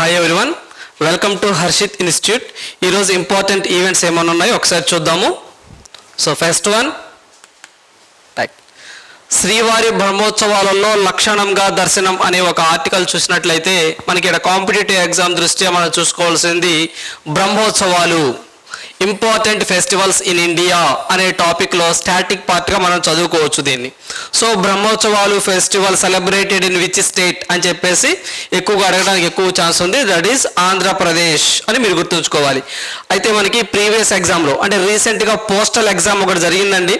Hi everyone, welcome to Harshit institute. ఈరోజు important events ఏమైనా ఉన్నాయో ఒకసారి చూద్దాము. సో ఫస్ట్ వన్, శ్రీవారి బ్రహ్మోత్సవాలలో లక్షణంగా దర్శనం అనే ఒక ఆర్టికల్ చూసినట్లయితే మనకి ఇక్కడ కాంపిటేటివ్ ఎగ్జామ్ దృష్ట్యా మనం చూసుకోవాల్సింది బ్రహ్మోత్సవాలు, ఇంపార్టెంట్ ఫెస్టివల్స్ ఇన్ ఇండియా అనే టాపిక్లో స్టాటిక్ పార్ట్గా మనం చదువుకోవచ్చు దీన్ని. సో బ్రహ్మోత్సవాలు festival celebrated in which state అని చెప్పేసి ఎక్కువగా అడగడానికి ఎక్కువ ఛాన్స్ ఉంది. దట్ ఈస్ ఆంధ్రప్రదేశ్ అని మీరు గుర్తుంచుకోవాలి. అయితే మనకి ప్రీవియస్ ఎగ్జామ్లో అంటే రీసెంట్గా పోస్టల్ ఎగ్జామ్ ఒకటి జరిగిందండి.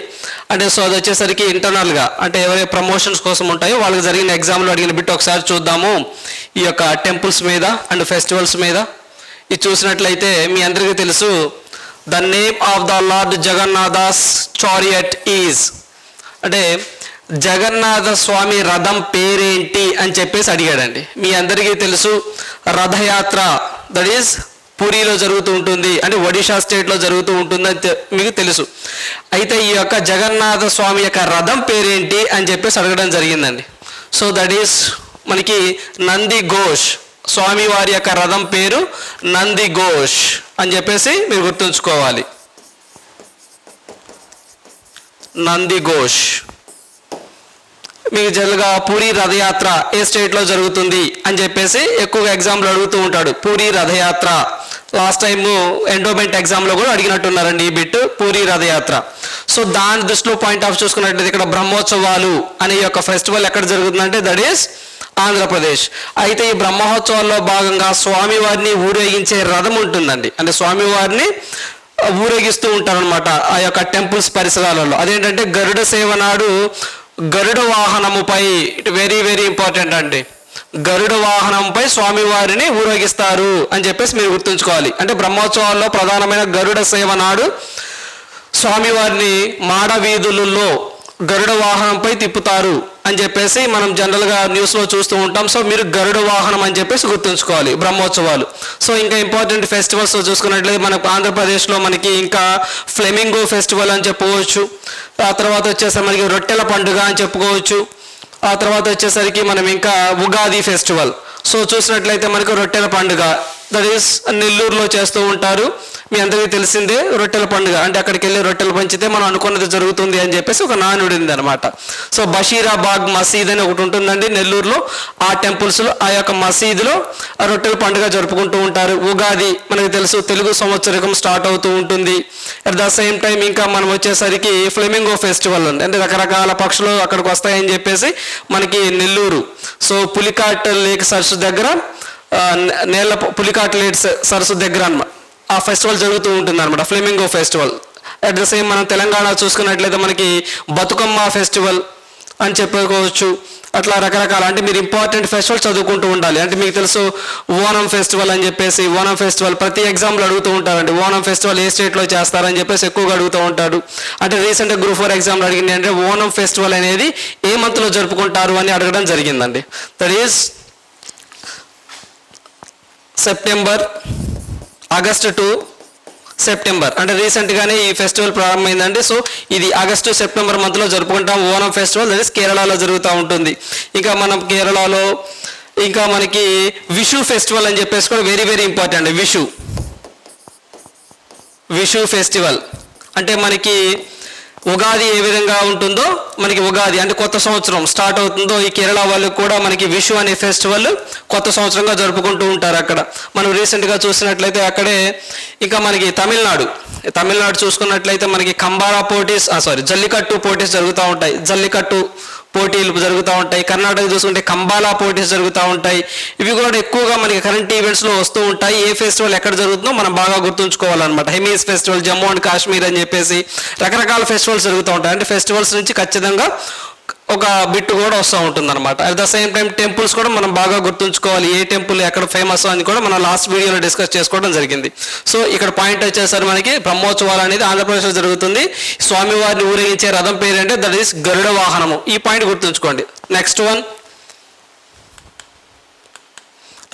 అంటే సో అది వచ్చేసరికి ఇంటర్నల్గా అంటే ఎవరైతే ప్రమోషన్స్ కోసం ఉంటాయో వాళ్ళకి జరిగిన ఎగ్జామ్లో అడిగిన బిట్ ఒకసారి చూద్దాము. ఈ యొక్క టెంపుల్స్ మీద అండ్ ఫెస్టివల్స్ మీద ఇది చూసినట్లయితే మీ అందరికీ తెలుసు, the name of the lord Jagannath's chariot is, అంటే జగన్నాథ స్వామి రథం పేరేంటి అని చెప్పేసి అడిగాడండి. మీ అందరికీ తెలుసు రథయాత్ర దట్ ఈస్ పూరిలో జరుగుతూ ఉంటుంది, అంటే ఒడిషా స్టేట్లో జరుగుతూ ఉంటుందని మీకు తెలుసు. అయితే ఈ యొక్క జగన్నాథ స్వామి యొక్క రథం పేరేంటి అని చెప్పేసి అడగడం జరిగిందండి. సో దట్ ఈస్ మనకి నంది ఘోష్, స్వామివారి యొక్క రథం పేరు నంది ఘోష్ అని చెప్పేసి మీరు గుర్తుంచుకోవాలి. నంది ఘోష్. మీకు జనరల్గా పూరి రథయాత్ర ఏ స్టేట్లో జరుగుతుంది అని చెప్పేసి ఎక్కువగా ఎగ్జామ్లో అడుగుతూ ఉంటాడు. పూరి రథయాత్ర లాస్ట్ టైం ఎండోమెంట్ ఎగ్జామ్లో కూడా అడిగినట్టున్నారండి ఈ బిట్, పూరి రథయాత్ర. సో దాని దృష్టిలో పాయింట్ ఆఫ్ చూసుకున్నట్లయితే ఇక్కడ బ్రహ్మోత్సవాలు అనే యొక్క ఫెస్టివల్ ఎక్కడ జరుగుతుందంటే దట్ ఈస్ ఆంధ్రప్రదేశ్. అయితే ఈ బ్రహ్మోత్సవాల్లో భాగంగా స్వామివారిని ఊరేగించే రథం ఉంటుందండి. అంటే స్వామివారిని ఊరేగిస్తూ ఉంటారనమాట ఆ యొక్క టెంపుల్స్ పరిసరాలలో. అదేంటంటే గరుడ సేవ నాడు గరుడ వాహనముపై, వెరీ వెరీ ఇంపార్టెంట్ అండి, గరుడ వాహనంపై స్వామివారిని ఊరేగిస్తారు అని చెప్పేసి మీరు గుర్తుంచుకోవాలి. అంటే బ్రహ్మోత్సవాల్లో ప్రధానమైన గరుడ సేవ నాడు స్వామివారిని మాడ వీధులలో గరుడ వాహనంపై తిప్పుతారు అని చెప్పేసి మనం జనరల్గా న్యూస్లో చూస్తూ ఉంటాం. సో మీరు గరుడ వాహనం అని చెప్పేసి గుర్తుంచుకోవాలి బ్రహ్మోత్సవాలు. సో ఇంకా ఇంపార్టెంట్ ఫెస్టివల్స్ చూసుకున్నట్లయితే మనకు ఆంధ్రప్రదేశ్లో మనకి ఇంకా ఫ్లెమింగో ఫెస్టివల్ అని చెప్పుకోవచ్చు. ఆ తర్వాత వచ్చేసరికి మనకి రొట్టెల పండుగ అని చెప్పుకోవచ్చు. ఆ తర్వాత వచ్చేసరికి మనం ఇంకా ఉగాది ఫెస్టివల్. సో చూసినట్లయితే మనకు రొట్టెల పండుగ దట్ ఈస్ నెల్లూరులో చేస్తూ ఉంటారు. మీ అందరికీ తెలిసిందే రొట్టెల పండుగ అంటే అక్కడికి వెళ్ళి రొట్టెలు పంచితే మనం అనుకున్నది జరుగుతుంది అని చెప్పేసి ఒక నానుడి ఉంది అనమాట. సో బషీరాబాగ్ మసీద్ అని ఒకటి ఉంటుందండి నెల్లూరులో. ఆ టెంపుల్స్లో ఆ యొక్క మసీదులో ఆ రొట్టెల పండుగ జరుపుకుంటూ ఉంటారు. ఉగాది మనకు తెలుసు తెలుగు సంవత్సరం స్టార్ట్ అవుతూ ఉంటుంది. అట్ ద సేమ్ టైం ఇంకా మనం వచ్చేసరికి ఫ్లెమింగో ఫెస్టివల్ ఉంది, అంటే రకరకాల పక్షులు అక్కడికి వస్తాయని చెప్పేసి మనకి నెల్లూరు. సో పులికాట్ లేక్ సరస్సు దగ్గర నేల పులికాట్ లేక్ సరస్సు దగ్గర అనమాట ఆ ఫెస్టివల్ జరుగుతూ ఉంటుంది అనమాట, flamingo festival. At the same మనం తెలంగాణ చూసుకున్నట్లయితే మనకి బతుకమ్మ ఫెస్టివల్ అని చెప్పుకోవచ్చు. అట్లా రకరకాల అంటే మీరు ఇంపార్టెంట్ ఫెస్టివల్ చదువుకుంటూ ఉండాలి. అంటే మీకు తెలుసు ఓనం ఫెస్టివల్ అని చెప్పేసి, ఓనం ఫెస్టివల్ ప్రతి ఎగ్జామ్లో అడుగుతూ ఉంటారండి. ఓనం ఫెస్టివల్ ఏ స్టేట్లో చేస్తారని చెప్పేసి ఎక్కువగా అడుగుతూ ఉంటాడు. అంటే రీసెంట్గా గ్రూప్ 4 ఎగ్జామ్లో అడిగింది అంటే ఓనం ఫెస్టివల్ అనేది ఏ మంత్లో జరుపుకుంటారు అని అడగడం జరిగిందండి. That is September, August to September, అంటే రీసెంట్గానే ఈ ఫెస్టివల్ ప్రారంభమైందండి. సో ఇది ఆగస్టు సెప్టెంబర్ మంత్లో జరుపుకుంటాం ఓనం ఫెస్టివల్. దట్ ఈస్ కేరళలో జరుగుతూ ఉంటుంది. ఇంకా మనం కేరళలో ఇంకా మనకి విషు ఫెస్టివల్ అని చెప్పేసి కూడా very very important. Vishu festival అంటే మనకి ఉగాది ఏ విధంగా ఉంటుందో మనకి ఉగాది అంటే కొత్త సంవత్సరం స్టార్ట్ అవుతుందో ఈ కేరళ వాళ్ళు కూడా మనకి విషు అనే ఫెస్టివల్ కొత్త సంవత్సరంగా జరుపుకుంటూ ఉంటారు అక్కడ. మనం రీసెంట్గా చూసినట్లయితే అక్కడే ఇంకా మనకి తమిళనాడు చూసుకున్నట్లయితే మనకి కంబారా పోటీస్ జల్లికట్టు పోటీస్ జరుగుతూ ఉంటాయి. జల్లికట్టు పోటీలు జరుగుతూ ఉంటాయి. కర్ణాటక చూసుకుంటే కంబాలా పోటీస్ జరుగుతూ ఉంటాయి. ఇవి కూడా ఎక్కువగా మనకి కరెంట్ ఈవెంట్స్లో వస్తూ ఉంటాయి. ఏ ఫెస్టివల్ ఎక్కడ జరుగుతుందో మనం బాగా గుర్తుంచుకోవాలన్నమాట. హెమీస్ ఫెస్టివల్, జమ్మూ అండ్ కాశ్మీర్ అని చెప్పేసి రకరకాల ఫెస్టివల్స్ జరుగుతూ ఉంటాయి. అంటే ఫెస్టివల్స్ నుంచి ఖచ్చితంగా ఒక బిట్ కూడా వస్తూ ఉంటుంది అనమాట. At the same time temples కూడా మనం బాగా గుర్తుంచుకోవాలి. ఏ టెంపుల్ ఎక్కడ ఫేమస్ అని కూడా మనం లాస్ట్ వీడియోలో డిస్కస్ చేసుకోవడం జరిగింది. సో ఇక్కడ పాయింట్ వచ్చేసరికి మనకి బ్రహ్మోత్సవాలు అనేది ఆంధ్రప్రదేశ్లో జరుగుతుంది. స్వామివారిని ఊరేగించే రథం పేరు అంటే దట్ ఈస్ గరుడ వాహనము. ఈ పాయింట్ గుర్తుంచుకోండి. Next one,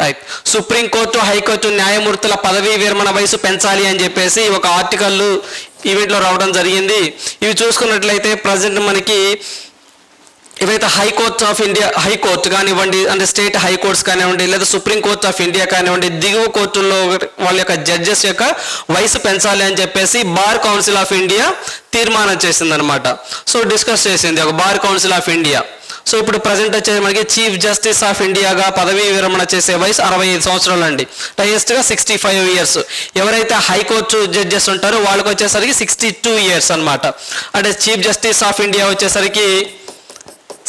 right. Supreme court, high court న్యాయమూర్తుల పదవీ విరమణ వయసు పెంచాలి అని చెప్పేసి ఒక ఆర్టికల్ ఈవెంట్లో రావడం జరిగింది. ఇవి చూసుకున్నట్లయితే ప్రజెంట్ మనకి ఇవైతే హైకోర్ట్ ఆఫ్ ఇండియా, హైకోర్టు కానివ్వండి, అంటే స్టేట్ హైకోర్ట్స్ కానివ్వండి, లేదా సుప్రీం కోర్ట్ ఆఫ్ ఇండియా కానివ్వండి, దిగువ కోర్టుల్లో వాళ్ళ యొక్క జడ్జెస్ యొక్క వయసు పెంచాలి అని చెప్పేసి బార్ కౌన్సిల్ ఆఫ్ ఇండియా తీర్మానం చేసిందనమాట. సో డిస్కస్ చేసింది ఒక bar council of India. So ఇప్పుడు ప్రజెంట్ వచ్చేసి మనకి చీఫ్ జస్టిస్ ఆఫ్ ఇండియాగా పదవీ విరమణ చేసే వయసు 65 సంవత్సరాలు అండి. హైయెస్ట్గా 65 ఇయర్స్. ఎవరైతే హైకోర్టు జడ్జెస్ ఉంటారో వాళ్ళకి వచ్చేసరికి 62 ఇయర్స్ అనమాట. అంటే చీఫ్ జస్టిస్ ఆఫ్ ఇండియా వచ్చేసరికి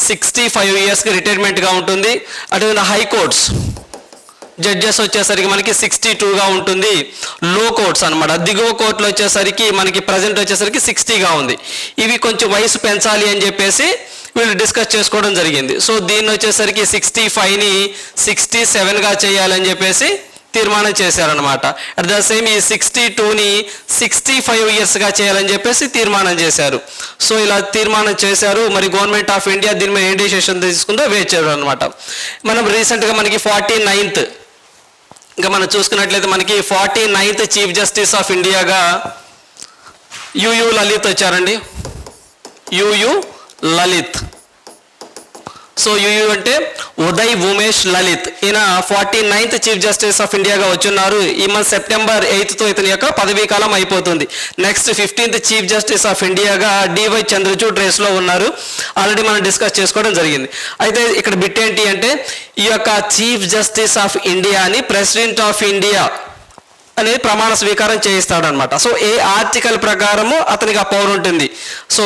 65 ఇయర్స్కి రిటైర్మెంట్గా ఉంటుంది. అటువైనా హైకోర్ట్స్ జడ్జెస్ వచ్చేసరికి మనకి 62గా ఉంటుంది. లో కోర్ట్స్ అనమాట, దిగువ కోర్టులో వచ్చేసరికి మనకి ప్రజెంట్ వచ్చేసరికి 60గా ఉంది. ఇవి కొంచెం వయసు పెంచాలి అని చెప్పేసి వీళ్ళు డిస్కస్ చేసుకోవడం జరిగింది. సో దీన్ని వచ్చేసరికి 65ని 67గా చేయాలని చెప్పేసి తీర్మానం చేశారనమాట. అట్ ద సేమ్ ఈ 62ని 65 ఇయర్స్గా చేయాలని చెప్పేసి తీర్మానం చేశారు. సో ఇలా తీర్మానం చేశారు. మరి గవర్నమెంట్ ఆఫ్ ఇండియా దీని మీద ఏం డెసిషన్ తీసుకుందో వేట్ చేయడం అనమాట. మనం రీసెంట్గా మనకి 49th ఇంకా మనం చూసుకున్నట్లయితే మనకి 49th చీఫ్ జస్టిస్ ఆఫ్ ఇండియాగా యుయు లలిత్ వచ్చారండి. యుయు లలిత్. సో యుయు అంటే ఉదయ్ ఉమేష్ లలిత్. ఈయన 49th చీఫ్ జస్టిస్ ఆఫ్ ఇండియాగా వచ్చున్నారు. ఈ మంత్ సెప్టెంబర్ 8తో ఇతని యొక్క పదవీ కాలం అయిపోతుంది. Next 15th chief justice of ఇండియాగా డివై చంద్రచూడ్ రేస్లో ఉన్నారు. ఆల్రెడీ మనం డిస్కస్ చేసుకోవడం జరిగింది. అయితే ఇక్కడ బిట్ ఏంటి అంటే ఈ యొక్క చీఫ్ జస్టిస్ ఆఫ్ ఇండియాని ప్రెసిడెంట్ ఆఫ్ ఇండియా అనేది ప్రమాణ స్వీకారం చేయిస్తాడనమాట. సో ఏ ఆర్టికల్ ప్రకారము అతనికి ఆ పవర్ ఉంటుంది. సో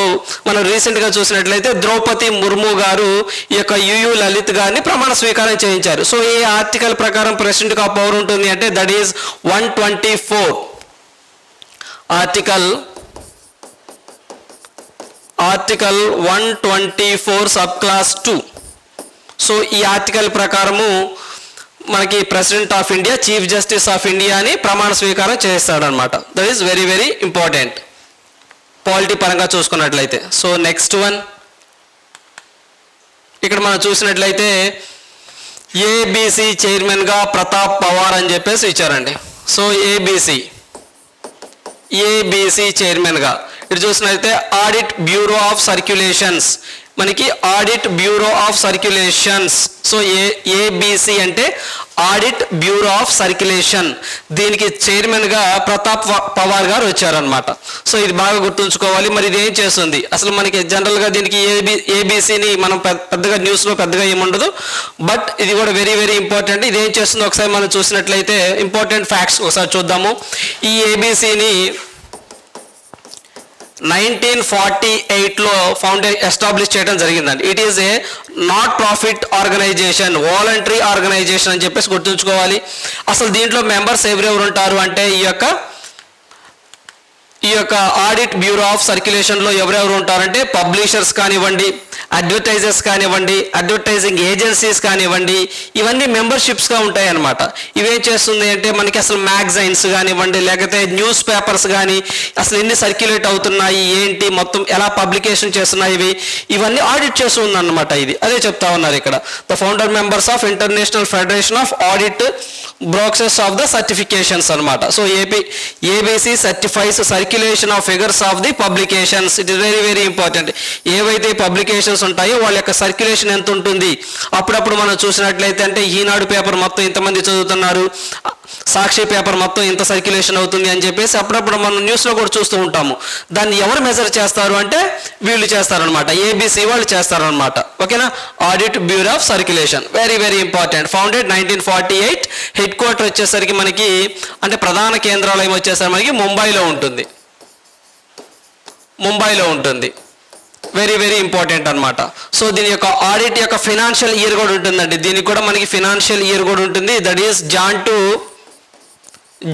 మనం రీసెంట్గా చూసినట్లయితే ద్రౌపది ముర్ము గారు ఈ యొక్క యుయు లలిత్ గారిని ప్రమాణ స్వీకారం చేయించారు. సో ఏ ఆర్టికల్ ప్రకారం ప్రెసిడెంట్కి ఆ పవర్ ఉంటుంది అంటే that is 124 article 124 sub clause 2. So ఈ ఆర్టికల్ ప్రకారము మనకి president of India chief justice of ఇండియాని ప్రమాణ స్వీకారం చేస్తాడనమాట. That is very very important polity పరంగా చూసుకున్నట్లయితే. సో నెక్స్ట్ వన్ ఇక్కడ మనం చూసినట్లయితే ఏబిసి చైర్మన్గా ప్రతాప్ పవార్ అని చెప్పేసి ఇచ్చారండి. సో ఏబిసి చైర్మన్గా ఇటు చూసినట్లయితే ఆడిట్ బ్యూరో ఆఫ్ సర్క్యులేషన్స్, మనకి audit bureau of circulations. So ABC అంటే ఆడిట్ బ్యూరో ఆఫ్ సర్క్యులేషన్. దీనికి చైర్మన్గా ప్రతాప్ పవార్ గారు వచ్చారనమాట. సో ఇది బాగా గుర్తుంచుకోవాలి. మరి ఇది ఏం చేస్తుంది అసలు మనకి జనరల్గా దీనికి ఏబిసిని మనం పెద్దగా న్యూస్లో పెద్దగా ఏముండదు, బట్ ఇది కూడా వెరీ వెరీ ఇంపార్టెంట్. ఇది ఏం చేస్తుందో ఒకసారి మనం చూసినట్లయితే ఇంపార్టెంట్ ఫ్యాక్ట్స్ ఒకసారి చూద్దాము. ఈ ఏబిసిని 1948లో ఎస్టాబ్లిష్ చేయడం జరిగిందండి. It is a not profit organisation, voluntary organisation అని చెప్పేసి గుర్తుంచుకోవాలి. అసలు దీంట్లో మెంబర్స్ ఎవరెవరు ఉంటారు అంటే ఈ యొక్క ఆడిట్ బ్యూరో ఆఫ్ సర్క్యులేషన్లో ఎవరెవరు ఉంటారంటే పబ్లిషర్స్ కానివ్వండి, అడ్వర్టైజర్స్ కానివ్వండి, అడ్వర్టైజింగ్ ఏజెన్సీస్ కానివ్వండి, ఇవన్నీ మెంబర్షిప్స్గా ఉంటాయి అన్నమాట. ఇవేం చేస్తుంది అంటే మనకి అసలు మ్యాగజైన్స్ కానివ్వండి, లేకపోతే న్యూస్ పేపర్స్ కానీ అసలు ఎన్ని సర్క్యులేట్ అవుతున్నాయి, ఏంటి మొత్తం ఎలా పబ్లికేషన్ చేస్తున్నాయి, ఇవన్నీ ఆడిట్ చేస్తుంది అన్నమాట. ఇది అదే చెప్తా ఉన్నారు ఇక్కడ. The founder members of international federation of audit brokers of the certifications అనమాట. So ABC certifies circulation of figures of the publications. It is very very important. ఏవైతే పబ్లికేషన్స్ ఉంటాయో వాళ్ళ యొక్క సర్క్యులేషన్ ఎంత ఉంటుంది. అప్పుడప్పుడు మనం చూసినట్లయితే అంటే ఈనాడు పేపర్ మొత్తం ఇంతమంది చదువుతున్నారు, సాక్షి పేపర్ మొత్తం ఇంత సర్క్యులేషన్ అవుతుంది అని చెప్పేసి అప్పుడప్పుడు మనం న్యూస్లో కూడా చూస్తూ ఉంటాము. దాన్ని ఎవరు మెజర్ చేస్తారు అంటే వీళ్ళు చేస్తారనమాట, ఏబిసి వాళ్ళు చేస్తారనమాట. ఓకేనా. Audit bureau of circulation very very important. Founded 1948. Head quarter వచ్చేసరికి మనకి అంటే ప్రధాన కేంద్రాలయం వచ్చేసరికి మనకి ముంబైలో ఉంటుంది. వెరీ వెరీ ఇంపార్టెంట్ అనమాట. సో దీని యొక్క ఆడిట్ యొక్క ఫినాన్షియల్ ఇయర్ కూడా ఉంటుందండి. దీనికి కూడా మనకి ఫినాన్షియల్ ఇయర్ కూడా ఉంటుంది. దట్ ఈస్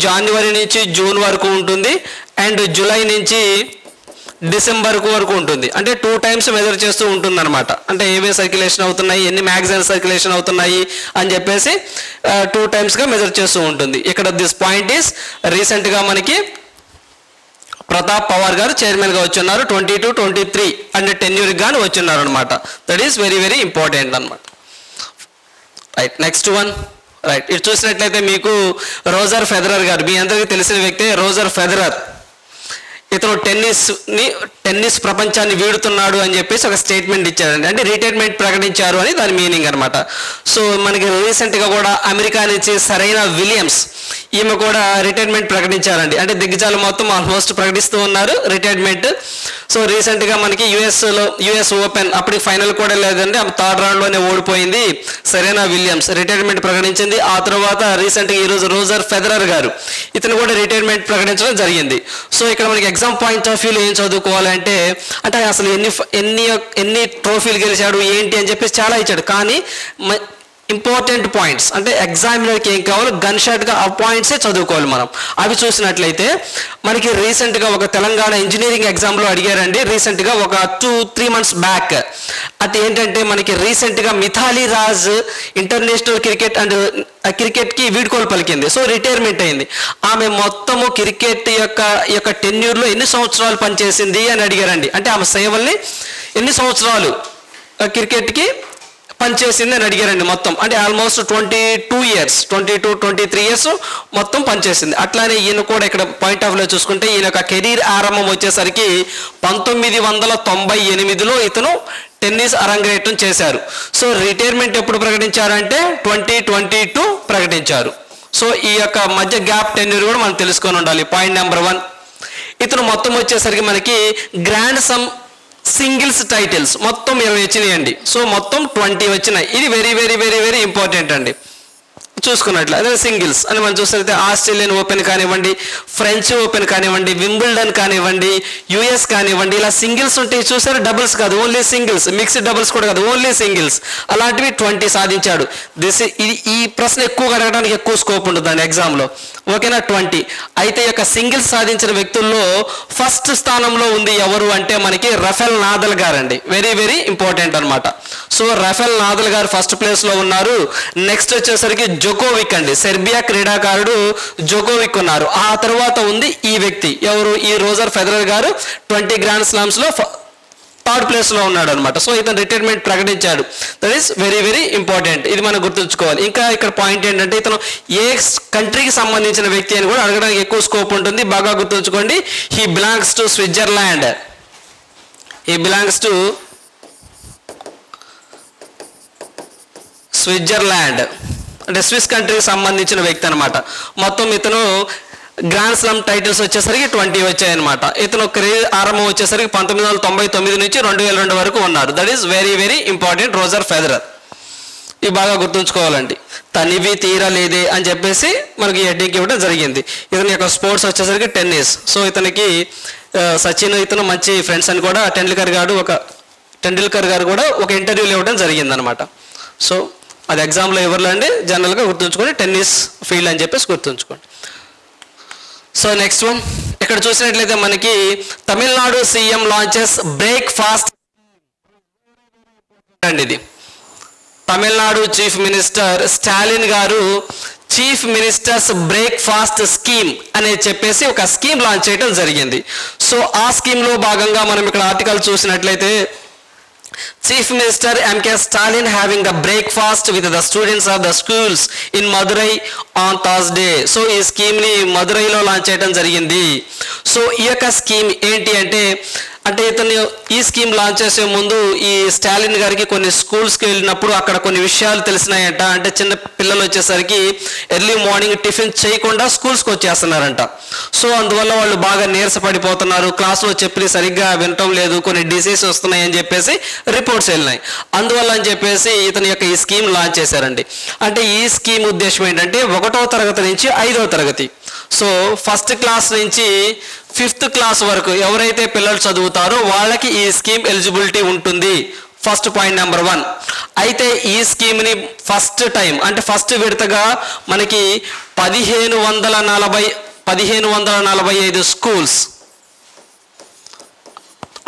జనవరి నుంచి జూన్ వరకు ఉంటుంది, అండ్ జూలై నుంచి డిసెంబర్ వరకు ఉంటుంది. అంటే 2 times మెజర్ చేస్తూ ఉంటుంది అనమాట. అంటే ఏవే సర్క్యులేషన్ అవుతున్నాయి, ఎన్ని మ్యాగజైన్ సర్క్యులేషన్ అవుతున్నాయి అని చెప్పేసి 2 timesగా మెజర్ చేస్తూ ఉంటుంది. ఇక్కడ దిస్ పాయింట్ ఈస్ రీసెంట్గా మనకి ప్రతాప్ పవార్ గారు చైర్మన్గా వచ్చున్నారు. 22-23 అండ్ టెన్యూర్కి కానీ వచ్చున్నారు అనమాట. That is very very important అనమాట. రైట్. Next one. రైట్. ఇటు చూసినట్లయితే మీకు రోజర్ ఫెదరర్ గారు, మీ అందరికీ తెలిసిన వ్యక్తే రోజర్ ఫెదరర్. ఇతను టెన్నిస్ ప్రపంచాన్ని వీడుతున్నాడు అని చెప్పేసి ఒక స్టేట్మెంట్ ఇచ్చారండి. అంటే రిటైర్మెంట్ ప్రకటించారు అని దాని మీనింగ్ అనమాట. సో మనకి రీసెంట్గా కూడా అమెరికా నుంచి సెరెనా విలియమ్స్ ఈమె కూడా రిటైర్మెంట్ ప్రకటించారండి. అంటే దిగ్గజాలు మొత్తం ఆల్మోస్ట్ ప్రకటిస్తూ ఉన్నారు రిటైర్మెంట్. సో రీసెంట్గా మనకి యుఎస్ ఓపెన్ అప్పటికి ఫైనల్ కూడా లేదండి, ఆమె థర్డ్ రౌండ్లోనే ఓడిపోయింది. సెరెనా విలియమ్స్ రిటైర్మెంట్ ప్రకటించింది. ఆ తర్వాత రీసెంట్గా ఈరోజు రోజర్ ఫెదరర్ గారు ఇతను కూడా రిటైర్మెంట్ ప్రకటించడం జరిగింది. సో ఇక్కడ మనకి ఎగ్జామ్ పాయింట్ ఆఫ్ వ్యూలో ఏం చదువుకోవాలంటే అంటే అసలు ఎన్ని ట్రోఫీలు గెలిచాడు ఏంటి అని చెప్పేసి చాలా ఇచ్చాడు. కానీ ఇంపార్టెంట్ పాయింట్స్ అంటే ఎగ్జామినర్కి ఏం కావాలో గన్ షాట్గా ఆ పాయింట్సే చదువుకోవాలి మనం. అవి చూసినట్లయితే మనకి రీసెంట్గా ఒక తెలంగాణ ఇంజనీరింగ్ ఎగ్జామ్లో అడిగారండి. రీసెంట్గా ఒక 2-3 months బ్యాక్ అది ఏంటంటే మనకి రీసెంట్గా మిథాలీ రాజ్ ఇంటర్నేషనల్ క్రికెట్కి వీడ్కోలు పలికింది. సో రిటైర్మెంట్ అయింది. ఆమె మొత్తము క్రికెట్ యొక్క టెన్యూర్లో ఎన్ని సంవత్సరాలు పనిచేసింది అని అడిగారండి. అంటే ఆమె సేవల్ని ఎన్ని సంవత్సరాలు క్రికెట్కి పనిచేసింది అని అడిగారండి మొత్తం. అంటే ఆల్మోస్ట్ 22-23 years మొత్తం పనిచేసింది. అట్లానే ఈయన కూడా ఇక్కడ పాయింట్ ఆఫ్ వ్యూలో చూసుకుంటే ఈయన యొక్క కెరీర్ ఆరంభం వచ్చేసరికి 1998లో ఇతను టెన్నిస్ అరంగేట్రం చేశారు. సో రిటైర్మెంట్ ఎప్పుడు ప్రకటించారంటే 2022 ప్రకటించారు. సో ఈ యొక్క మధ్య గ్యాప్ టెన్యూర్ కూడా మనం తెలుసుకొని ఉండాలి. పాయింట్ నెంబర్ 1 ఇతను మొత్తం వచ్చేసరికి మనకి గ్రాండ్ సమ్ సింగిల్స్ టైటిల్స్ మొత్తం 20 వచ్చినాయండి. సో మొత్తం 20 వచ్చినాయి. ఇది very very very very important అండి చూసుకున్నట్లు. అదే సింగిల్స్ అని మనం చూస్తే ఆస్ట్రేలియన్ ఓపెన్ కానివ్వండి, ఫ్రెంచ్ ఓపెన్ కానివ్వండి, వింబుల్డన్ కానివ్వండి, యుఎస్ కానివ్వండి, ఇలా సింగిల్స్ ఉంటాయి చూసారు. డబుల్స్ కాదు, ఓన్లీ సింగిల్స్. మిక్స్డ్ డబుల్స్ కూడా కాదు, ఓన్లీ సింగిల్స్. అలాంటివి 20 సాధించాడు. ఈ ప్రశ్న ఎక్కువగా అడగడానికి ఎక్కువ స్కోప్ ఉంటుందండి ఎగ్జామ్లో. ఓకేనా 20. అయితే ఈ యొక్క సింగిల్స్ సాధించిన వ్యక్తుల్లో ఫస్ట్ స్థానంలో ఉంది ఎవరు అంటే మనకి రఫెల్ నాదల్ గారండి. వెరీ వెరీ ఇంపార్టెంట్ అనమాట. సో రఫెల్ నాదల్ గారు ఫస్ట్ ప్లేస్లో ఉన్నారు. నెక్స్ట్ వచ్చేసరికి జోకోవిక్ అండి, సెర్బియా క్రీడాకారుడు జోకోవిక్ ఉన్నారు. ఆ తర్వాత ఉంది ఈ వ్యక్తి ఎవరు, ఈ రోజర్ ఫెదరర్ గారు 20 గ్రాండ్ స్లామ్స్లో థర్డ్ ప్లేస్లో ఉన్నాడు అనమాట. సో ఇతను రిటైర్మెంట్ ప్రకటించాడు. That is very very important. ఇది మనం గుర్తుంచుకోవాలి. ఇంకా ఇక్కడ పాయింట్ ఏంటంటే ఇతను ఏ కంట్రీకి సంబంధించిన వ్యక్తి అని కూడా అడగడానికి ఎక్కువ స్కోప్ ఉంటుంది. బాగా గుర్తుంచుకోండి. He belongs to Switzerland. He belongs to Switzerland అంటే స్విస్ కంట్రీకి సంబంధించిన వ్యక్తి అనమాట. మొత్తం ఇతను గ్రాండ్ స్లామ్ టైటిల్స్ వచ్చేసరికి 20 వచ్చాయన్నమాట. ఇతను కెరీర్ ఆరంభం వచ్చేసరికి 1999 నుంచి 2002 వరకు ఉన్నారు. That is very very important. Roger Federer. ఇవి బాగా గుర్తుంచుకోవాలండి. తనివి తీరలేదే అని చెప్పేసి మనకి హెడ్డింగ్ ఇవ్వడం జరిగింది. ఇతని యొక్క స్పోర్ట్స్ వచ్చేసరికి టెన్నిస్. సో ఇతనికి సచిన్ ఇతను మంచి ఫ్రెండ్స్ అని కూడా టెండూల్కర్ గారు కూడా ఒక ఇంటర్వ్యూలు ఇవ్వడం జరిగిందనమాట. సో అది ఎగ్జామ్లో ఎవరిలో అండి జనరల్గా గుర్తుంచుకోండి, టెన్నిస్ ఫీల్డ్ అని చెప్పేసి గుర్తుంచుకోండి. సో నెక్స్ట్ వన్ ఇక్కడ చూసినట్లయితే మనకి తమిళనాడు సీఎం లాంచెస్ బ్రేక్ఫాస్ట్ అండి. ఇది తమిళనాడు చీఫ్ మినిస్టర్ స్టాలిన్ గారు చీఫ్ మినిస్టర్స్ బ్రేక్ఫాస్ట్ స్కీమ్ అని చెప్పేసి ఒక స్కీమ్ లాంచ్ చేయడం జరిగింది. సో ఆ స్కీమ్లో భాగంగా మనం ఇక్కడ ఆర్టికల్ చూసినట్లయితే Chief Minister M.K. Stalin having a breakfast with the students of the schools in Madurai on Thursday. So ఈ స్కీమ్ని మదురైలో లాంచ్ చేయడం జరిగింది. సో ఈ యొక్క స్కీమ్ ఏంటి అంటే ఇతను ఈ స్కీమ్ లాంచ్ చేసే ముందు ఈ స్టాలిన్ గారికి కొన్ని స్కూల్స్కి వెళ్ళినప్పుడు అక్కడ కొన్ని విషయాలు తెలిసినాయంట. అంటే చిన్న పిల్లలు వచ్చేసరికి ఎర్లీ మార్నింగ్ టిఫిన్ చేయకుండా స్కూల్స్కి వచ్చేస్తున్నారంట. సో అందువల్ల వాళ్ళు బాగా నీరసపడిపోతున్నారు, క్లాస్లో చెప్పి సరిగ్గా వినటం లేదు, కొన్ని డిసీజ్ వస్తున్నాయి అని చెప్పేసి రిపోర్ట్స్ వెళ్ళినాయి. అందువల్ల అని చెప్పేసి ఇతని యొక్క ఈ స్కీమ్ లాంచ్ చేశారండి. అంటే ఈ స్కీమ్ ఉద్దేశం ఏంటంటే 1వ తరగతి నుంచి 5వ తరగతి, సో ఫస్ట్ క్లాస్ నుంచి 5th క్లాస్ వరకు ఎవరైతే పిల్లలు చదువుతారో వాళ్ళకి ఈ స్కీమ్ ఎలిజిబిలిటీ ఉంటుంది. First point number 1. అయితే ఈ స్కీమ్ని ఫస్ట్ టైం అంటే ఫస్ట్ విడతగా మనకి 1545 స్కూల్స్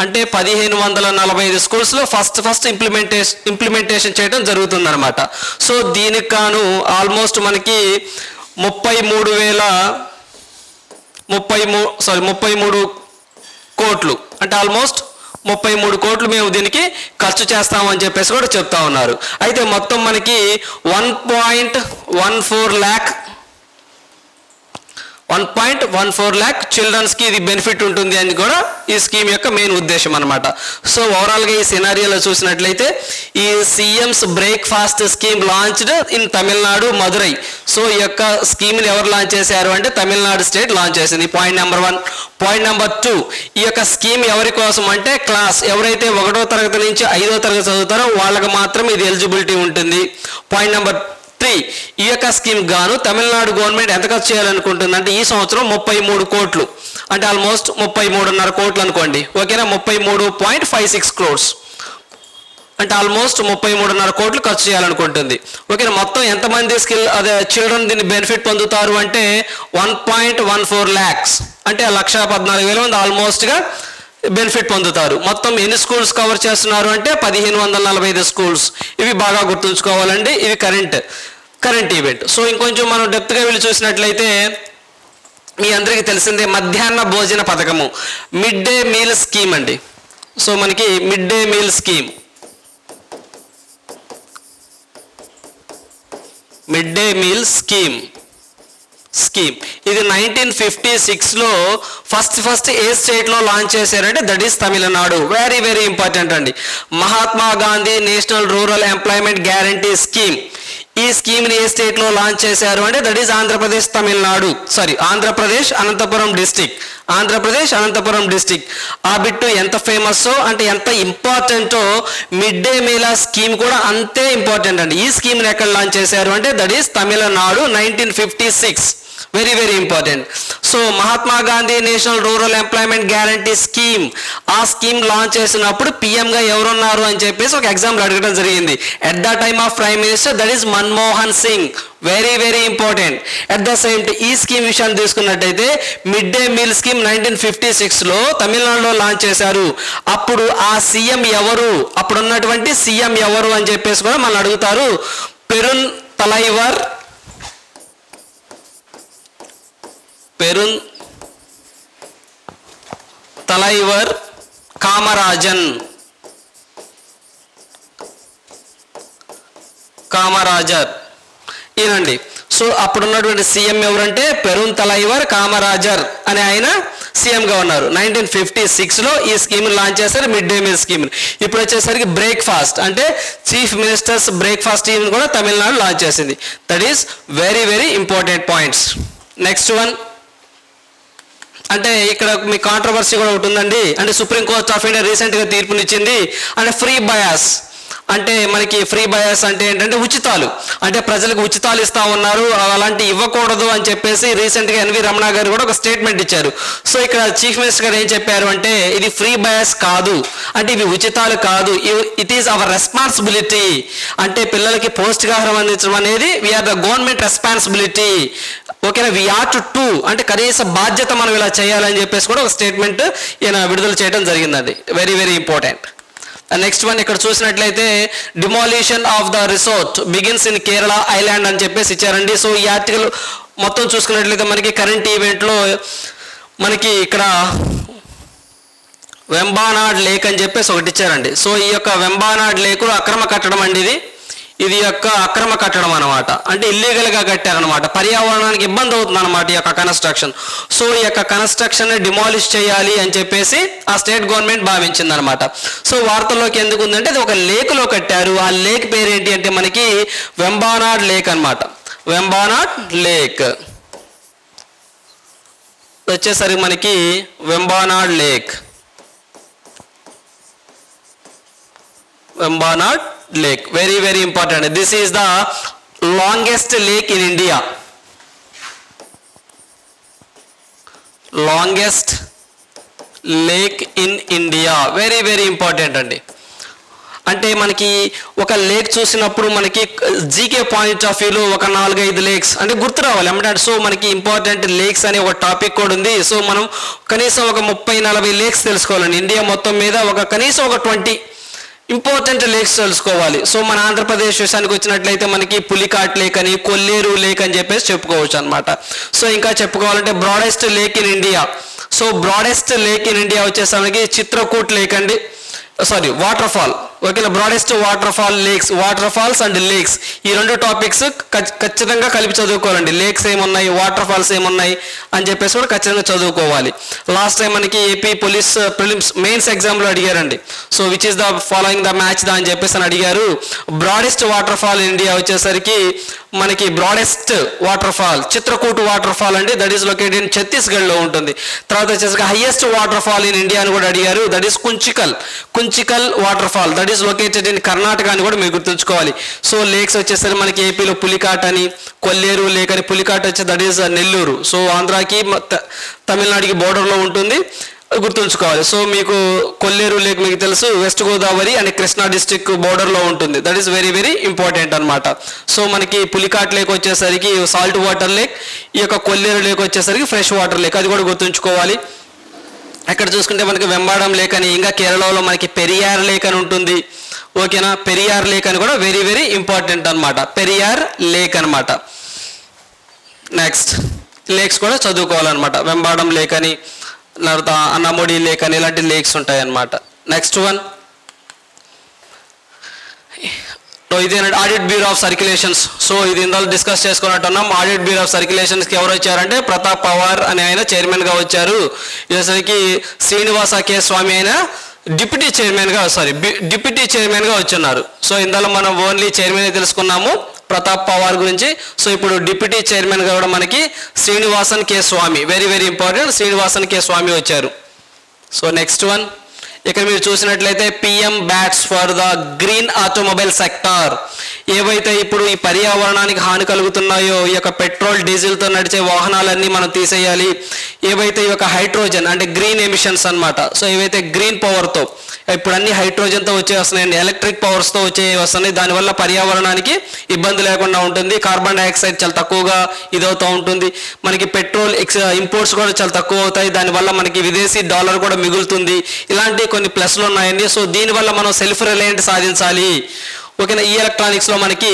అంటే 1545 స్కూల్స్లో ఫస్ట్ ఇంప్లిమెంటేషన్ చేయడం జరుగుతుందన్నమాట. సో దీనికి కాను ఆల్మోస్ట్ మనకి 33 కోట్లు అంటే ఆల్మోస్ట్ 33 కోట్లు మేము దీనికి ఖర్చు చేస్తామని చెప్పేసి కూడా చెప్తా ఉన్నారు. అయితే మొత్తం మనకి 1.14 lakh 1.14 lakh చిల్డ్రన్స్కి ఇది బెనిఫిట్ ఉంటుంది అని కూడా ఈ స్కీమ్ యొక్క మెయిన్ ఉద్దేశం అనమాట. సో ఓవరాల్గా ఈ సినారియోలో చూసినట్లయితే ఈ CMs breakfast scheme launched in Tamil Nadu Madurai. So ఈ యొక్క స్కీమ్ని ఎవరు లాంచ్ చేశారు అంటే తమిళనాడు స్టేట్ లాంచ్ చేసింది. Point number 1. పాయింట్ నెంబర్ 2, ఈ యొక్క స్కీమ్ ఎవరి కోసం అంటే క్లాస్ ఎవరైతే 1వ తరగతి నుంచి 5వ తరగతి చదువుతారో వాళ్ళకి మాత్రం ఇది ఎలిజిబిలిటీ ఉంటుంది. పాయింట్ నెంబర్ 3, ఈ యొక్క స్కీమ్ గాను తమిళనాడు గవర్నమెంట్ ఎంత ఖర్చు చేయాలనుకుంటుంది అంటే ఈ సంవత్సరం 33 కోట్లు, అంటే ఆల్మోస్ట్ 33.5 కోట్లు అనుకోండి, ఓకేనా. 33.56 crores అంటే ఆల్మోస్ట్ 33.5 కోట్లు ఖర్చు చేయాలనుకుంటుంది, ఓకేనా. మొత్తం ఎంతమంది చిల్డ్రన్ దీన్ని బెనిఫిట్ పొందుతారు అంటే 1.14 lakhs, అంటే 1,14,000 మంది ఆల్మోస్ట్గా బెనిఫిట్ పొందుతారు. మొత్తం ఎన్ని స్కూల్స్ కవర్ చేస్తున్నారు అంటే 1545 స్కూల్స్. ఇవి బాగా గుర్తుంచుకోవాలండి, ఇవి కరెంట్ ఈవెంట్. సో ఇంకొంచెం మనం డెప్త్గా వెళ్ళి చూసినట్లయితే మీ అందరికీ తెలిసిందే మధ్యాహ్న భోజన పథకము, మిడ్ డే మీల్ స్కీమ్ అండి. సో మనకి మిడ్ డే మీల్ స్కీమ్ ఇది 1956లో ఫస్ట్ ఏ స్టేట్లో లాంచ్ చేశారంటే that is Tamil Nadu. Very very important అండి. Mahatma Gandhi national rural employment guarantee scheme, ఈ స్కీమ్ని ఏ స్టేట్లో లాంచ్ చేశారు అంటే that is Andhra Pradesh Anantapuram district. ఆ బిట్టు ఎంత ఫేమస్సో అంటే ఎంత ఇంపార్టెంటో మిడ్ డే మీల్ స్కీమ్ కూడా అంతే ఇంపార్టెంట్ అండి. ఈ స్కీమ్ని ఎక్కడ లాంచ్ చేశారు అంటే that is Tamil Nadu 1956. Very very important. So Mahatma Gandhi national rural employment guarantee scheme, ఆ స్కీమ్ లాంచ్ చేసినప్పుడు పిఎంగా ఎవరున్నారు అని చెప్పేసి ఒక ఎగ్జాంపుల్ అడగడం జరిగింది. At the time of prime minister that is Manmohan Singh. Very very important. At the same time ఈ స్కీమ్ విషయాన్ని తీసుకున్నట్టయితే మిడ్ డే మీల్ స్కీమ్ 1956లో తమిళనాడులో లాంచ్ చేశారు. అప్పుడు ఆ సీఎం ఎవరు, అప్పుడున్నటువంటి సీఎం ఎవరు అని చెప్పేసి కూడా మనం అడుగుతారు. పెరున్ తలైవర్ కామరాజర్. ఈయనండి. సో అప్పుడున్నటువంటి సీఎం ఎవరంటే పెరున్ తలైవర్ కామరాజర్ అనే ఆయన సీఎంగా ఉన్నారు. 1956లో ఈ స్కీమ్ లాంచ్ చేశారు, మిడ్ డే మీల్ స్కీమ్. ఇప్పుడు వచ్చేసరికి బ్రేక్ఫాస్ట్ అంటే చీఫ్ మినిస్టర్స్ బ్రేక్ఫాస్ట్ స్కీమ్ కూడా తమిళనాడు లాంచ్ చేసింది. That is very very important points. Next one అంటే ఇక్కడ మీ కాంట్రవర్సీ కూడా ఒకటి ఉందండి. అంటే సుప్రీంకోర్ట్ ఆఫ్ ఇండియా రీసెంట్గా తీర్పునిచ్చింది అంటే ఫ్రీ బయాస్. అంటే మనకి ఫ్రీ బయాస్ అంటే ఏంటంటే ఉచితాలు, అంటే ప్రజలకు ఉచితాలు ఇస్తా ఉన్నారు, అలాంటి ఇవ్వకూడదు అని చెప్పేసి రీసెంట్గా ఎన్వి రమణ గారు కూడా ఒక స్టేట్మెంట్ ఇచ్చారు. సో ఇక్కడ చీఫ్ మినిస్టర్ గారు ఏం చెప్పారు అంటే ఇది ఫ్రీ బయాస్ కాదు, అంటే ఇవి ఉచితాలు కాదు, ఇట్ ఈస్ అవర్ రెస్పాన్సిబిలిటీ. అంటే పిల్లలకి పౌష్టికాహారం అందించడం అనేది వీఆర్ ద గవర్నమెంట్ రెస్పాన్సిబిలిటీ, ఓకేనా. వి ఆర్ టు అంటే కనీస బాధ్యత మనం ఇలా చేయాలని చెప్పేసి కూడా ఒక స్టేట్మెంట్ ఈయన విడుదల చేయడం జరిగిందండి. Very very important. Next one ఇక్కడ చూసినట్లయితే demolition of the resort begins in Kerala island అని చెప్పేసి ఇచ్చారండి. సో ఈ ఆర్టికల్ మొత్తం చూసుకున్నట్లయితే మనకి కరెంట్ ఈవెంట్లో మనకి ఇక్కడ వెంబానాడ్ లేక్ అని చెప్పేసి ఒకటి ఇచ్చారండి. సో ఈ యొక్క వెంబానాడ్ లేకులో అక్రమ కట్టడం అండి, ఇది యొక్క అక్రమ కట్టడం అనమాట, అంటే ఇల్లీగల్గా కట్టారనమాట. పర్యావరణానికి ఇబ్బంది అవుతుంది అనమాట ఈ యొక్క కన్స్ట్రక్షన్. సో ఈ యొక్క కన్స్ట్రక్షన్ డిమాలిష్ చేయాలి అని చెప్పేసి ఆ స్టేట్ గవర్నమెంట్ భావించింది అనమాట. సో వార్తల్లోకి ఎందుకు ఉందంటే అది ఒక లేక్లో కట్టారు. ఆ లేక్ పేరు ఏంటి అంటే మనకి వెంబానాడ్ లేక్ అనమాట. వెంబానాడ్ లేక్ వచ్చేసరికి మనకి వెంబానాడ్ lake very very important. This is the longest lake in India. Very very important అండి. అంటే మనకి ఒక లేక్ చూసినప్పుడు మనకి జీకే పాయింట్ ఆఫ్ వ్యూలో ఒక 4-5 లేక్స్ అంటే గుర్తు రావాలి ఏమంటే. సో మనకి ఇంపార్టెంట్ లేక్స్ అనే ఒక టాపిక్ కూడా ఉంది. సో మనం కనీసం ఒక 30-40 లేక్స్ తెలుసుకోవాలండి. ఇండియా మొత్తం మీద కనీసం ఒక 20 ఇంపార్టెంట్ లేక్స్ తెలుసుకోవాలి. సో మన ఆంధ్రప్రదేశ్ విషయానికి వచ్చినట్లయితే మనకి పులికాట్ లేక్ అని, కొల్లేరు లేక్ అని చెప్పేసి చెప్పుకోవచ్చు అనమాట. సో ఇంకా చెప్పుకోవాలంటే broadest lake in India. So broadest lake in India వచ్చేసరికి చిత్రకూట్ లేక్ అండి, వాటర్ ఫాల్ ఓకేనా. Broadest water falls and lakes, ఈ రెండు టాపిక్స్ ఖచ్చితంగా కలిపి చదువుకోవాలండి. లేక్స్ ఏమున్నాయి, వాటర్ ఫాల్స్ ఏమున్నాయి అని చెప్పేసి కూడా ఖచ్చితంగా చదువుకోవాలి. లాస్ట్ టైం మనకి ఏపీ పోలీస్ ప్రిలిమ్స్ మెయిన్స్ ఎగ్జామ్లో అడిగారండి. So which is the following the match the అని చెప్పేసి అని అడిగారు. బ్రాడెస్ట్ వాటర్ ఫాల్ ఇండియా వచ్చేసరికి మనకి broadest water fall Chitrakoot water fall అండి, దట్ ఈస్ లొకేటెడ్ ఇన్ ఛత్తీస్గఢ్లో ఉంటుంది. తర్వాత వచ్చేసరికి highest water fall in India అని కూడా అడిగారు, that is Kunchikal water fall, that is located in Karnataka అని కూడా మీరు గుర్తుంచుకోవాలి. సో లేక్స్ వచ్చేసరికి మనకి ఏపీలో పులికాట్ అని, కొల్లేరు లేక్ అని, పులికాట్ వచ్చి దట్ ఈస్ నెల్లూరు, సో ఆంధ్రాకి తమిళనాడుకి బోర్డర్లో ఉంటుంది, గుర్తుంచుకోవాలి. సో మీకు కొల్లేరు లేక్ మీకు తెలుసు west Godavari and Krishna district బోర్డర్లో ఉంటుంది, that is very very important అనమాట. సో మనకి పులికాట్ లేక్ వచ్చేసరికి సాల్ట్ వాటర్ లేక్, ఈ యొక్క కొల్లేరు లేక్ వచ్చేసరికి ఫ్రెష్ వాటర్ లేక్, అది కూడా గుర్తుంచుకోవాలి. ఇక్కడ చూసుకుంటే మనకి వెంబాడం లేక్ అని, ఇంకా కేరళలో మనకి పెరియార్ లేక్ అని ఉంటుంది, ఓకేనా. పెరియార్ లేక్ అని కూడా వెరీ వెరీ ఇంపార్టెంట్ అనమాట, పెరియార్ లేక్ అనమాట. నెక్స్ట్ లేక్స్ కూడా చదువుకోవాలన్నమాట, వెంబాడం లేక్ అని, తర్వాత అన్నమొడి లేక్ అని, ఇలాంటి లేక్స్ ఉంటాయి అన్నమాట. నెక్స్ట్ వన్ ఇదేనండి audit bureau of circulations. So ఇది ఇందులో డిస్కస్ చేసుకున్నట్టున్నాం. ఆడిట్ బ్యూరో ఆఫ్ సర్క్యులేషన్స్కి ఎవరు వచ్చారంటే ప్రతాప్ పవార్ అని ఆయన చైర్మన్గా వచ్చారు. ఇసరికి శ్రీనివాస కే స్వామి అయిన డిప్యూటీ చైర్మన్గా వచ్చున్నారు. సో ఇందులో మనం ఓన్లీ చైర్మన్ తెలుసుకున్నాము ప్రతాప్ పవార్ గురించి. సో ఇప్పుడు డిప్యూటీ చైర్మన్గా కూడా మనకి శ్రీనివాసన్ కే స్వామి, వెరీ వెరీ ఇంపార్టెంట్, శ్రీనివాసన్ కే స్వామి వచ్చారు. సో నెక్స్ట్ వన్ ఇక్కడ మీరు చూసినట్లయితే PM bats for the green automobile sector. ఏవైతే ఇప్పుడు ఈ పర్యావరణానికి హాని కలుగుతున్నాయో ఈ యొక్క పెట్రోల్ డీజిల్తో నడిచే వాహనాలన్నీ మనం తీసేయాలి. ఏవైతే ఈ యొక్క హైడ్రోజన్ అంటే గ్రీన్ ఎమిషన్స్ అనమాట, సో ఏవైతే గ్రీన్ పవర్తో ఇప్పుడు అన్ని హైడ్రోజన్తో వచ్చే వస్తున్నాయండి, ఎలక్ట్రిక్ పవర్స్తో వచ్చే వస్తున్నాయి. దానివల్ల పర్యావరణానికి ఇబ్బంది లేకుండా ఉంటుంది. కార్బన్ డైఆక్సైడ్ చాలా తక్కువగా ఇదవుతూ ఉంటుంది. మనకి పెట్రోల్ ఇంపోర్ట్స్ కూడా చాలా తక్కువ అవుతాయి. దానివల్ల మనకి విదేశీ డాలర్ కూడా మిగులుతుంది. ఇలాంటి కొన్ని ప్లస్లు ఉన్నాయండి. సో దీనివల్ల మనం సెల్ఫ్ రిలయంట్ సాధించాలి, ఓకేనా. ఈ ఎలక్ట్రానిక్స్లో మనకి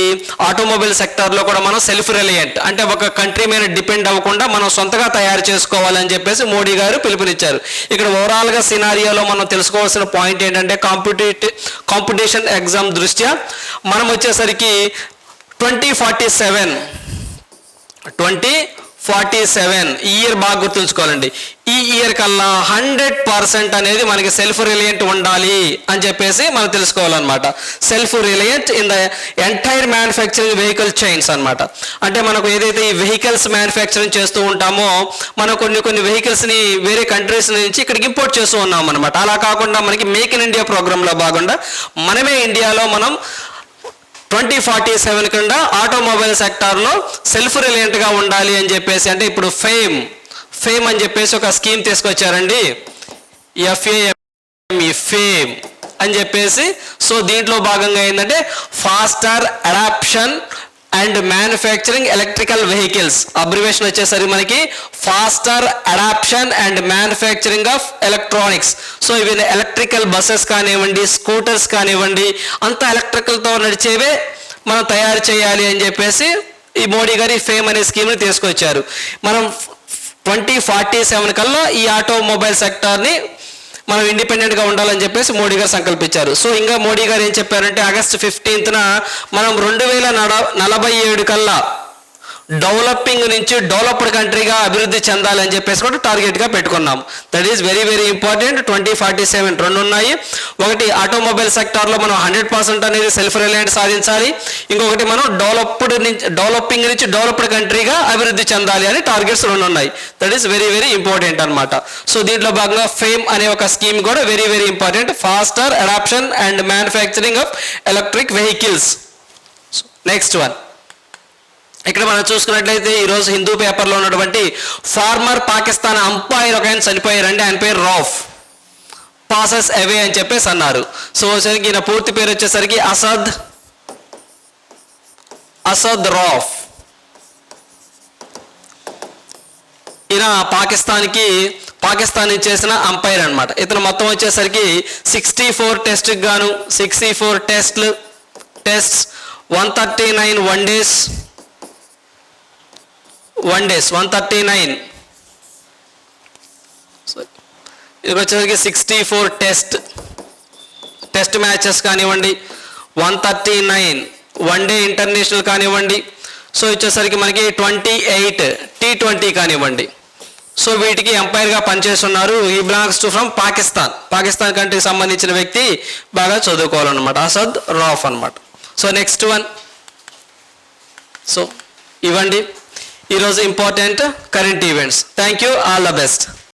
ఆటోమొబైల్ సెక్టార్లో కూడా మనం సెల్ఫ్ రిలయంట్ అంటే ఒక కంట్రీ మీద డిపెండ్ అవ్వకుండా మనం సొంతగా తయారు చేసుకోవాలని చెప్పేసి మోడీ గారు పిలుపునిచ్చారు. ఇక్కడ ఓవరాల్గా సినారియోలో మనం తెలుసుకోవాల్సిన పాయింట్ ఏంటంటే కాంపిటీషన్ ఎగ్జామ్ దృష్ట్యా మనం వచ్చేసరికి 2047 ఈ ఇయర్ బాగా గుర్తుంచుకోవాలండి. ఈ ఇయర్ కల్లా 100% అనేది మనకి సెల్ఫ్ రిలయంట్ ఉండాలి అని చెప్పేసి మనం తెలుసుకోవాలన్నమాట. Self reliant in the entire manufacturing vehicle chains అనమాట. అంటే మనకు ఏదైతే ఈ వెహికల్స్ మ్యానుఫ్యాక్చరింగ్ చేస్తూ ఉంటామో మనం కొన్ని వెహికల్స్ని వేరే కంట్రీస్ నుంచి ఇక్కడికి ఇంపోర్ట్ చేస్తూ ఉన్నాం అనమాట. అలా కాకుండా మనకి మేక్ ఇన్ ఇండియా ప్రోగ్రాంలో భాగంగా మనమే ఇండియాలో మనం 2047 కింద ఆటోమొబైల్ సెక్టార్లో సెల్ఫ్ రిలయంట్గా ఉండాలి అని చెప్పేసి, అంటే ఇప్పుడు ఫేమ్ అని చెప్పేసి ఒక స్కీమ్ తీసుకొచ్చారండి, ఫేమ్ అని చెప్పేసి. సో దీంట్లో భాగంగా ఏంటంటే faster adoption and manufacturing electrical vehicles, abbreviation వచ్చేసరికి మనకి faster adoption and manufacturing of electronics. So ఇవి ఎలక్ట్రికల్ బస్సెస్ కానివ్వండి, స్కూటర్స్ కానివ్వండి, అంతా ఎలక్ట్రికల్తో నడిచేవే మనం తయారు చేయాలి అని చెప్పేసి ఈ మోడీ గారి ఫేమ్ అనే స్కీమ్ని తీసుకొచ్చారు. మనం 2047 కల్లా ఈ ఆటోమొబైల్ సెక్టార్ని మనం ఇండిపెండెంట్గా ఉండాలని చెప్పేసి మోడీ గారు సంకల్పించారు. సో ఇంకా మోడీ గారు ఏం చెప్పారంటే ఆగస్టు 15న మనం 2047 కల్లా డెవలపింగ్ నుంచి డెవలప్డ్ కంట్రీగా అభివృద్ధి చెందాలని చెప్పేసి కూడా టార్గెట్గా పెట్టుకున్నాం. That is very very important. 2047 రెండు ఉన్నాయి. ఒకటి ఆటోమొబైల్ సెక్టార్లో మనం 100% అనేది సెల్ఫ్ రిలయంట్ సాధించాలి. ఇంకొకటి మనం డెవలపింగ్ నుంచి డెవలప్డ్ కంట్రీగా అభివృద్ధి చెందాలి అని టార్గెట్స్ రెండు ఉన్నాయి. That is very very important అనమాట. సో దీంట్లో భాగంగా ఫేమ్ అనే ఒక స్కీమ్ కూడా very very important, faster adoption and manufacturing of electric vehicles. Next one ఇక్కడ మనం చూసుకున్నట్లయితే ఈరోజు హిందూ పేపర్లో ఉన్నటువంటి ఫార్మర్ పాకిస్తాన్ అంపైర్ ఒక ఆయన చనిపోయారండి, ఆయన పేరు రౌఫ్, పాసెస్ అవే అని చెప్పేసి అన్నారు. సో ఈయన పూర్తి పేరు వచ్చేసరికి అసద్ రౌఫ్. ఈయన పాకిస్తాన్ చేసిన అంపైర్ అనమాట. ఇతను మొత్తం వచ్చేసరికి 64 టెస్ట్కి గాను 64 టెస్ట్స్ 139 వన్ డేస్ 139 ఇది వచ్చేసరికి 64 టెస్ట్ మ్యాచెస్ కానివ్వండి, 139 వన్డే ఇంటర్నేషనల్ కానివ్వండి, సో వచ్చేసరికి మనకి 28 T20 కానివ్వండి. సో వీటికి ఎంపైర్గా పనిచేస్తున్నారు. ఈ బిలాంగ్స్ టు ఫ్రమ్ పాకిస్తాన్ కంట్రీకి సంబంధించిన వ్యక్తి, బాగా చదువుకోవాలన్నమాట, అసద్ రౌఫ్ అనమాట. So next one. సో ఇవ్వండి ఈరోజు important current events. Thank you, all the best.